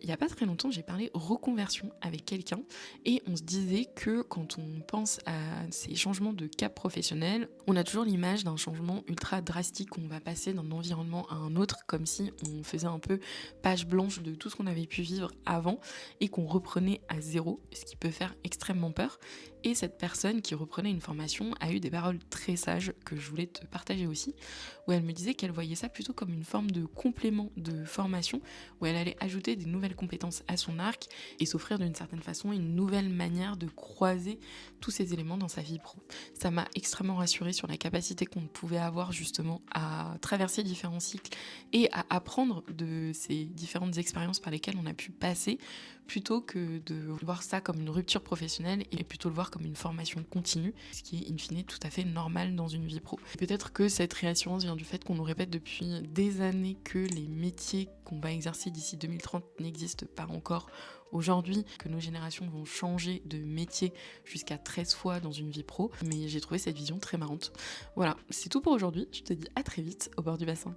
il y a pas très longtemps, j'ai parlé reconversion avec quelqu'un et on se disait que quand on pense à ces changements de cap professionnel, on a toujours l'image d'un changement ultra drastique. On va passer d'un environnement à un autre comme si on faisait un peu page blanche de tout ce qu'on avait pu vivre avant et qu'on reprenait à zéro, ce qui peut faire extrêmement peur. Et cette personne qui reprenait une formation a eu des paroles très sages que je voulais te partager aussi, où elle me disait qu'elle voyait ça plutôt comme une forme de complément de formation, où elle allait ajouter des nouvelles compétences à son arc et s'offrir d'une certaine façon une nouvelle manière de croiser tous ces éléments dans sa vie pro. Ça m'a extrêmement rassurée sur la capacité qu'on pouvait avoir justement à traverser différents cycles et à apprendre de ces différentes expériences par lesquelles on a pu passer, plutôt que de voir ça comme une rupture professionnelle et plutôt le voir comme une formation continue, ce qui est in fine tout à fait normal dans une vie pro. Peut-être que cette réassurance vient du fait qu'on nous répète depuis des années que les métiers qu'on va exercer d'ici 2030 n'existent pas encore aujourd'hui, que nos générations vont changer de métier jusqu'à 13 fois dans une vie pro, mais j'ai trouvé cette vision très marrante. Voilà, c'est tout pour aujourd'hui, je te dis à très vite au bord du bassin.